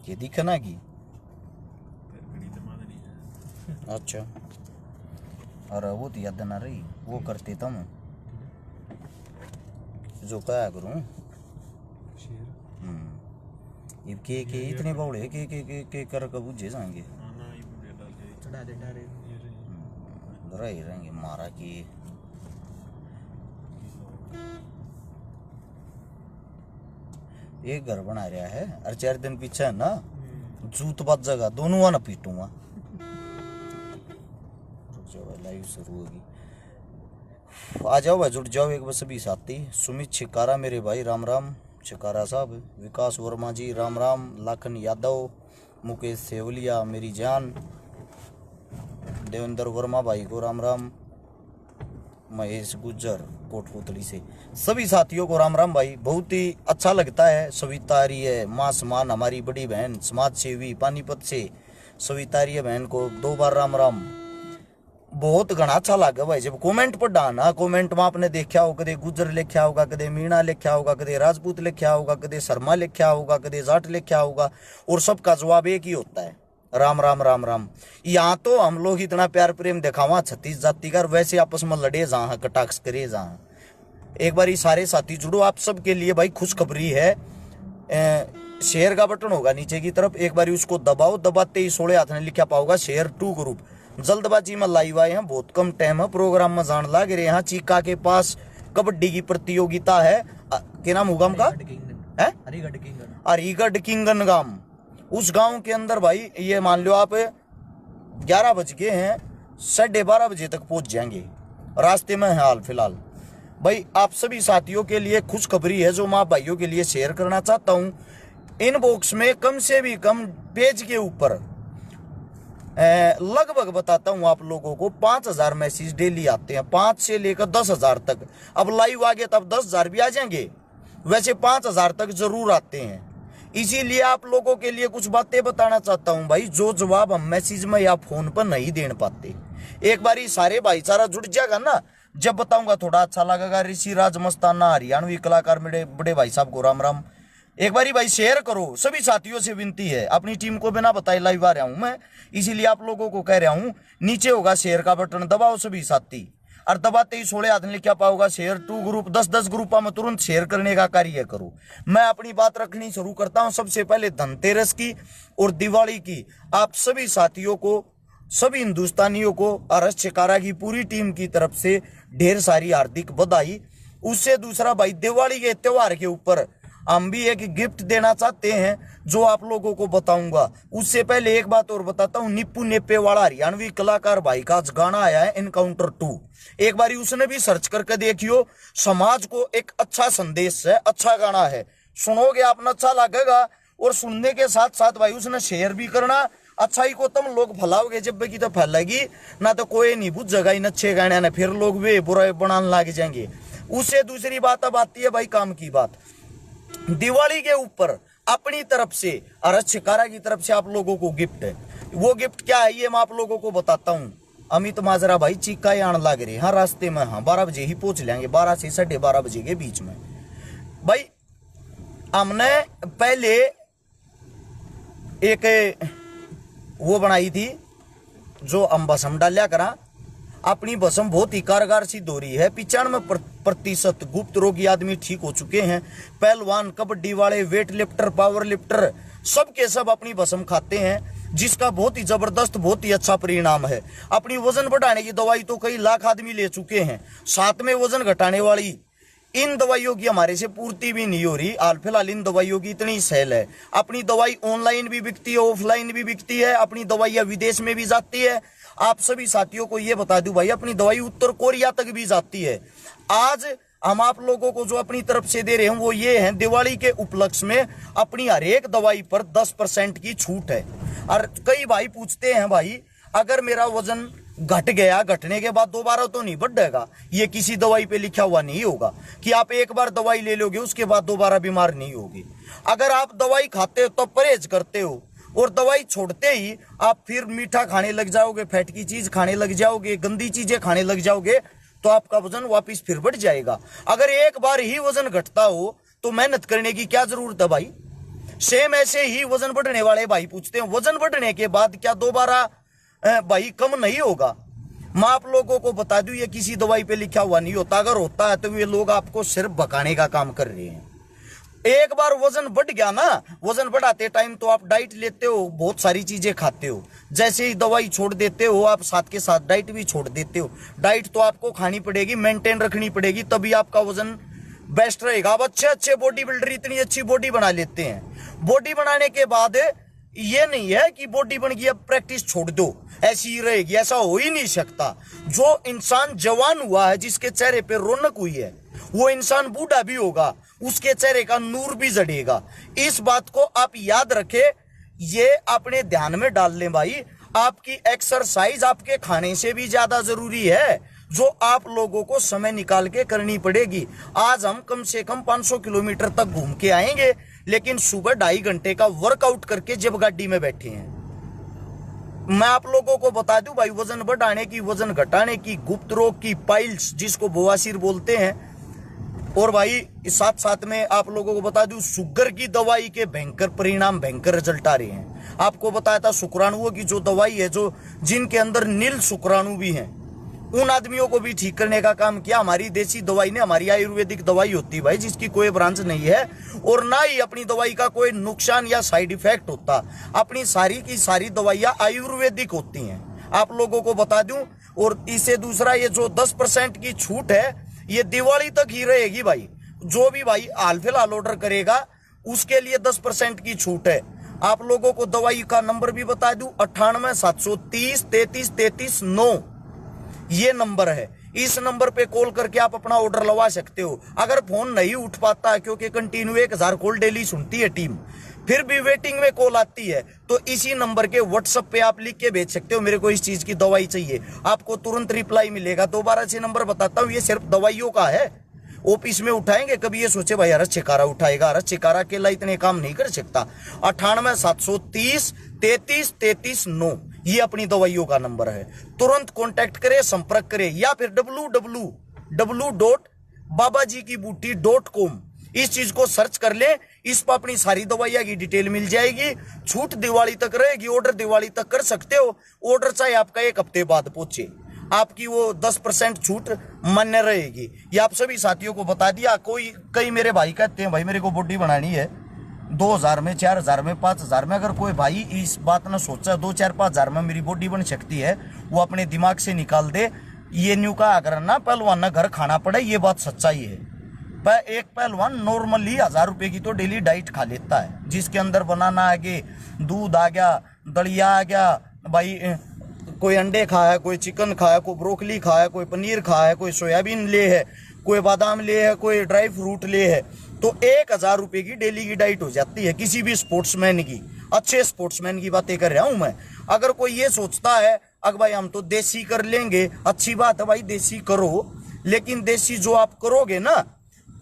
ये दिखना की अच्छा। अरे वो तो याद ना रही, वो करते तुम जो क्या करूं। ये के इतने बौड़े के कर कब बुझे जाएंगे रही रहेंगे मारा की। एक घर बना रहा है और 4 दिन पीछे है ना जूत बात जगह दोनों वहां पीटूंगा। लाइव शुरू होगी, आ जाओ भाई जुट जाओ। एक बस भी साथी सुमित छिकारा मेरे भाई राम राम छिकारा साहब, विकास वर्मा जी राम राम, लाखन यादव, मुकेश सेवलिया मेरी जान, देवेंद्र वर्मा भाई को राम राम, महेश गुज्जर कोटपुतली से सभी साथियों को राम राम भाई। बहुत ही अच्छा लगता है सविता आ रही है माँ समान हमारी बड़ी बहन समाज सेवी पानीपत से सविता आ रही है बहन को 2 बार राम राम। बहुत घना अच्छा लगा भाई जब कमेंट पर डाना। कमेंट में आपने देखा हो कदे गुजर लिखा होगा, कदे मीणा लिखा होगा, कदे राजपूत लिखा होगा, कदे शर्मा लिखा होगा, कदे जाट लिखा होगा और सबका जवाब एक ही होता है राम राम राम राम। यहाँ तो हम लोग इतना प्यार प्रेम दिखावा 36 जाति का, वैसे आपस में लड़े जहाँ कटाक्ष करे जहाँ। एक बार ये सारे साथी जुड़ो आप सबके लिए भाई खुशखबरी है। शेयर का बटन होगा नीचे की तरफ, एक बार उसको दबाओ, दबाते ही 16 हाथ ने लिखा पाओगा शेयर 2 ग्रुप। जल्दबाजी में लाइव आए हैं, बहुत कम टाइम है, प्रोग्राम में जान लग रहे हैं। चीका के पास कबड्डी की प्रतियोगिता है, क्या नाम होगा उनका है हरिगढ़ किंगन गांव। उस गांव के अंदर भाई ये मान लो आप 11 बज गए हैं, 12:30 बजे तक पहुंच जाएंगे, रास्ते में है हाल फिलहाल। भाई आप सभी साथियों के लिए खुशखबरी है जो माँ भाइयों के लिए शेयर करना चाहता हूं। इनबॉक्स में कम से भी कम पेज के ऊपर लगभग बताता हूं आप लोगों को 5000 मैसेज डेली आते हैं, 5 से लेकर 10,000 तक। अब लाइव आ गए तब 10,000 भी आ जाएंगे, वैसे 5000 तक जरूर आते हैं। इसीलिए आप लोगों के लिए कुछ बातें बताना चाहता हूं भाई, जो जवाब हम मैसेज में या फोन पर नहीं दे पाते। एक बार ही सारे भाईचारा जुड़ जाएगा ना, जब बताऊंगा थोड़ा अच्छा लगेगा। ऋषि राज मस्ताना हरियाणवी कलाकार मेरे बड़े भाई साहब को राम राम। एक बारी भाई शेयर करो, सभी साथियों से विनती है। अपनी टीम को बिना बताए लाइव आ रहा हूं मैं, इसीलिए आप लोगों को कह रहा हूं नीचे होगा शेयर का बटन, दबाओ सभी साथी, और दबाते ही 16 हाथ लिखा पाओगा शेयर 2 ग्रुप। 10-10 ग्रुपों में तुरंत शेयर करने का कार्य करो। मैं अपनी बात रखनी शुरू करता हूं। सबसे पहले धनतेरस की और दिवाली की आप सभी साथियों को, सभी हिंदुस्तानियों को आरएस छिकारा की पूरी टीम की तरफ से ढेर सारी हार्दिक बधाई। उससे दूसरा भाई दिवाली के त्योहार के ऊपर हम भी एक गिफ्ट देना चाहते हैं जो आप लोगों को बताऊंगा। उससे पहले एक बात और बताता हूं, निप्पू नेप्पे वाला हरियाणवी कलाकार भाई का गाना आया है एनकाउंटर 2, एक बारी उसने भी सर्च करके देखियो। समाज को एक अच्छा संदेश है, अच्छा गाना है, सुनोगे आपने अच्छा लगेगा। और सुनने के साथ साथ भाई उसने शेयर भी करना। अच्छाई को तुम लोग फैलाओगे जब की तो फैलेगी ना, तो कोई नहीं बुझेगा इन अच्छे गाने ने, फिर लोग वे बुरा बनाने लग जाएंगे। उससे दूसरी बात अब आती है भाई काम की बात। दिवाली के ऊपर अपनी तरफ से आरएस छिकारा की तरफ से आप लोगों को गिफ्ट है। वो गिफ्ट क्या है ये मैं आप लोगों को बताता हूं। अमित माजरा भाई चीका आने लग रहे, हाँ रास्ते में, हाँ 12 बजे ही पहुंच लेंगे, 12 से 12:30 बजे के बीच में। भाई हमने पहले एक वो बनाई थी जो हम भस्म डालिया करा। अपनी भस्म बहुत ही कारगर सिद्ध हो रही है। 95% गुप्त रोगी आदमी ठीक हो चुके हैं। पहलवान, कबड्डी वाले, वेट लिफ्टर, पावर लिफ्टर, सब के सब अपनी भस्म खाते हैं, जिसका बहुत ही जबरदस्त, बहुत ही अच्छा परिणाम है। अपनी वजन बढ़ाने की दवाई तो कई लाख आदमी ले चुके हैं, साथ में वजन घटाने वाली इन दवाइयों की हमारे से पूर्ति भी नहीं हो रही। हाल फिलहाल इन दवाइयों की इतनी सेल है। अपनी दवाई ऑनलाइन भी बिकती है, ऑफलाइन भी बिकती है। अपनी दवाइयां विदेश में भी जाती है। आप सभी साथियों को यह बता दूं भाई, अपनी दवाई उत्तर कोरिया तक भी जाती है। आज हम आप लोगों को जो अपनी तरफ से दे रहे हैं वो ये है, दिवाली के उपलक्ष्य में अपनी हर एक दवाई पर 10% की छूट है। और कई भाई पूछते हैं भाई अगर मेरा वजन घट गया, घटने के बाद दोबारा तो नहीं बढ़ेगा। ये किसी दवाई पे लिखा हुआ नहीं होगा कि आप एक बार दवाई ले लोगे उसके बाद दोबारा बीमार नहीं होगी। अगर आप दवाई खाते हो तो परहेज करते हो और दवाई छोड़ते ही आप फिर मीठा खाने लग जाओगे, फैट की चीज खाने लग जाओगे, गंदी चीजें खाने लग जाओगे, तो आपका वजन वापस फिर बढ़ जाएगा। अगर एक बार ही वजन घटता हो तो मेहनत करने की क्या जरूरत है भाई। सेम ऐसे ही वजन बढ़ने वाले भाई पूछते हैं वजन बढ़ने के बाद क्या दोबारा भाई कम नहीं होगा। मैं आप लोगों को बता दूं ये किसी दवाई पे लिखा हुआ नहीं होता, अगर होता है तो ये लोग आपको सिर्फ भगाने का काम कर रहे हैं। एक बार वजन बढ़ गया ना, वजन बढ़ाते टाइम तो आप डाइट लेते हो, बहुत सारी चीजें खाते हो, जैसे ही दवाई छोड़ देते हो आप साथ के साथ डाइट भी छोड़ देते हो। डाइट तो आपको खानी पड़ेगी, मेंटेन रखनी पड़ेगी, तभी आपका वजन बेस्ट रहेगा। अब अच्छे अच्छे बॉडी बिल्डर इतनी अच्छी बॉडी बना लेते हैं, बॉडी बनाने के बाद ये नहीं है कि बॉडी बन गई अब प्रैक्टिस छोड़ दो ऐसी ही रहेगी, ऐसा हो ही नहीं सकता। जो इंसान जवान हुआ है, जिसके चेहरे पे रौनक हुई है, वो इंसान बूढ़ा भी होगा, उसके चेहरे का नूर भी जड़ेगा। इस बात को आप याद रखें, ये अपने ध्यान में डाल लें भाई। आपकी एक्सरसाइज आपके खाने से भी ज्यादा जरूरी है, जो आप लोगों को समय निकाल के करनी पड़ेगी। आज हम कम से कम 500 किलोमीटर तक घूम के आएंगे, लेकिन सुबह 2.5 घंटे का वर्कआउट करके जब गाड़ी में बैठे हैं। मैं आप लोगों को बता दूं भाई, वजन बढ़ाने की, वजन घटाने की, गुप्त रोग की, पाइल्स जिसको बवासीर बोलते हैं, और भाई साथ साथ में आप लोगों को बता दूं शुगर की दवाई के भयंकर परिणाम, भयंकर रिजल्ट आ रहे हैं। आपको बताया था शुक्राणुओं की जो दवाई है, जो जिनके अंदर नील शुक्राणु भी हैं, उन आदमियों को भी ठीक करने का काम किया हमारी देसी दवाई ने। हमारी आयुर्वेदिक दवाई होती है भाई, जिसकी कोई ब्रांच नहीं है, और ना ही अपनी दवाई का कोई नुकसान या साइड इफेक्ट होता। अपनी सारी की सारी दवाइयां आयुर्वेदिक होती हैं, आप लोगों को बता दूं। और इससे दूसरा, ये जो 10% की छूट है, ये दिवाली तक ही रहेगी भाई। जो भी भाई हाल फिलहाल ऑर्डर करेगा उसके लिए 10% की छूट है। आप लोगों को दवाई का नंबर भी बता दूं, 98 730 33 33 9 ये नंबर है। इस नंबर पे कॉल करके आप अपना ऑर्डर लगा सकते हो। अगर फोन नहीं उठ पाता, क्योंकि कंटिन्यू 1000 कॉल डेली सुनती है टीम, फिर भी वेटिंग में कॉल आती है, तो इसी नंबर के व्हाट्सएप पे आप लिख के भेज सकते हो, मेरे को इस चीज की दवाई चाहिए, आपको तुरंत रिप्लाई मिलेगा। दोबारा से नंबर बताता हूँ, ये सिर्फ दवाइयों का है। ऑफिस में उठाएंगे, कभी ये सोचे भाई अरस चिकारा उठाएगा, अरस चिकारा अकेला इतने काम नहीं कर सकता। 98 730 33 33 9 ये अपनी दवाइयों का नंबर है। तुरंत कांटेक्ट करें, संपर्क करें, या फिर www.babajikibooty.com इस चीज को सर्च कर ले। इस पर अपनी सारी दवाइयां की डिटेल मिल जाएगी। छूट दिवाली तक रहेगी, ऑर्डर दिवाली तक कर सकते हो। ऑर्डर चाहे आपका 1 हफ्ते बाद पहुंचे, आपकी वो 10% छूट मान्य रहेगी। ये आप सभी साथियों को बता दिया। कई मेरे भाई कहते हैं भाई मेरे को बॉडी बनानी है 2000 में, 4000 में, 5000 में। अगर कोई भाई इस बात ने सोचा 2, 4, 5000 में मेरी बॉडी बन सकती है, वो अपने दिमाग से निकाल दे। ये न्यू का अगर ना पहलवान ना घर खाना पड़े, ये बात सच्चाई है। पर एक पहलवान नॉर्मली 1000 रुपए की तो डेली डाइट खा लेता है, जिसके अंदर बनाना आ गए, दूध आ गया, दलिया आ गया भाई, कोई अंडे खाया, कोई चिकन खाया, कोई ब्रोकली खाया, कोई पनीर खाया, कोई सोयाबीन ले है, कोई बादाम ले है, कोई ड्राई फ्रूट ले है, तो 1000 रुपए की डेली की डाइट हो जाती है किसी भी स्पोर्ट्समैन की। अच्छे स्पोर्ट्समैन की बातें कर रहा हूं मैं। अगर कोई ये सोचता है अगर भाई हम तो देसी कर लेंगे, अच्छी बात है भाई, देसी करो, लेकिन देसी जो आप करोगे ना,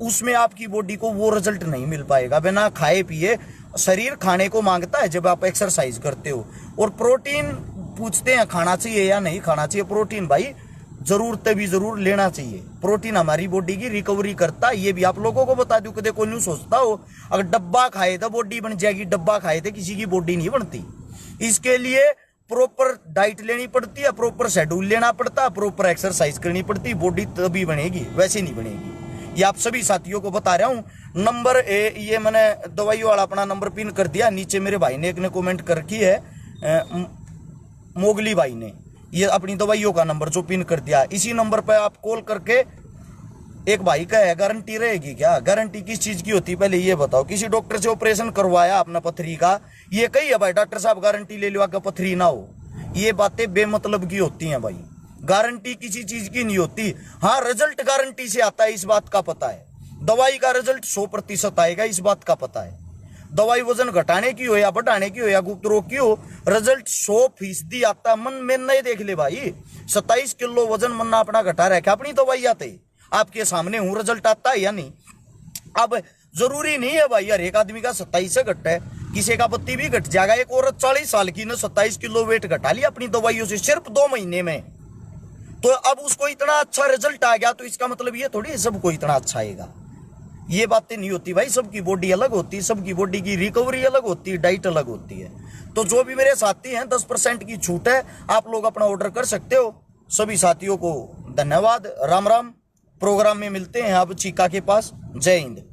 उसमें आपकी बॉडी को वो रिजल्ट नहीं मिल पाएगा। बिना खाए पिए शरीर खाने को मांगता है जब आप एक्सरसाइज करते हो। और प्रोटीन पूछते हैं खाना चाहिए या नहीं खाना चाहिए। प्रोटीन भाई जरूर तभी जरूर लेना चाहिए। प्रोटीन हमारी बॉडी की रिकवरी करता है, ये भी आप लोगों को बता दूं। देखो न्यू सोचता हो अगर डब्बा खाए तो बॉडी बन जाएगी, डब्बा खाए तो किसी की बॉडी नहीं बनती। इसके लिए प्रॉपर डाइट लेनी पड़ती है, प्रॉपर शेड्यूल लेना पड़ता है, प्रॉपर एक्सरसाइज करनी पड़ती है, बॉडी तभी बनेगी, वैसे नहीं बनेगी। ये आप सभी साथियों को बता रहा हूं। नंबर ये मैंने दवाई वाला अपना नंबर पिन कर दिया। नीचे मेरे भाई ने एक ने कमेंट कर की है, मोगली भाई ने, ये अपनी दवाइयों का नंबर जो पिन कर दिया। इसी नंबर पर आप कॉल करके, एक भाई का है गारंटी रहेगी क्या? गारंटी किस चीज की होती है पहले ये बताओ। किसी डॉक्टर से ऑपरेशन करवाया अपना पथरी का, ये कही है भाई डॉक्टर साहब गारंटी ले लो आपका पथरी ना हो। ये बातें बेमतलब की होती हैं भाई, गारंटी किसी चीज की नहीं होती। हाँ रिजल्ट गारंटी से आता है, इस बात का पता है। दवाई का रिजल्ट 100% आएगा, इस बात का पता है। दवाई वजन घटाने की हो या बढ़ाने की हो या गुप्त रोग की हो, रिजल्ट 100% आता है। मन में नहीं देख ले भाई, 27 किलो वजन मन्ना अपना घटा रखा, अपनी दवाई आते आपके सामने हूं, रिजल्ट आता है या नहीं। अब जरूरी नहीं है भाई हर एक आदमी का 27 से घटा है, किसी का 32 भी घट जाएगा। एक औरत 40 साल की ने 27 किलो वेट घटा लिया अपनी दवाइयों से सिर्फ 2 महीने में, तो अब उसको इतना अच्छा रिजल्ट आ गया, तो इसका मतलब ये थोड़ी सबको इतना अच्छा आएगा। ये बातें नहीं होती भाई, सबकी बॉडी अलग होती है, सबकी बॉडी की रिकवरी अलग होती है, डाइट अलग होती है। तो जो भी मेरे साथी हैं 10% की छूट है, आप लोग अपना ऑर्डर कर सकते हो। सभी साथियों को धन्यवाद, राम राम। प्रोग्राम में मिलते हैं अब चीका के पास। जय हिंद।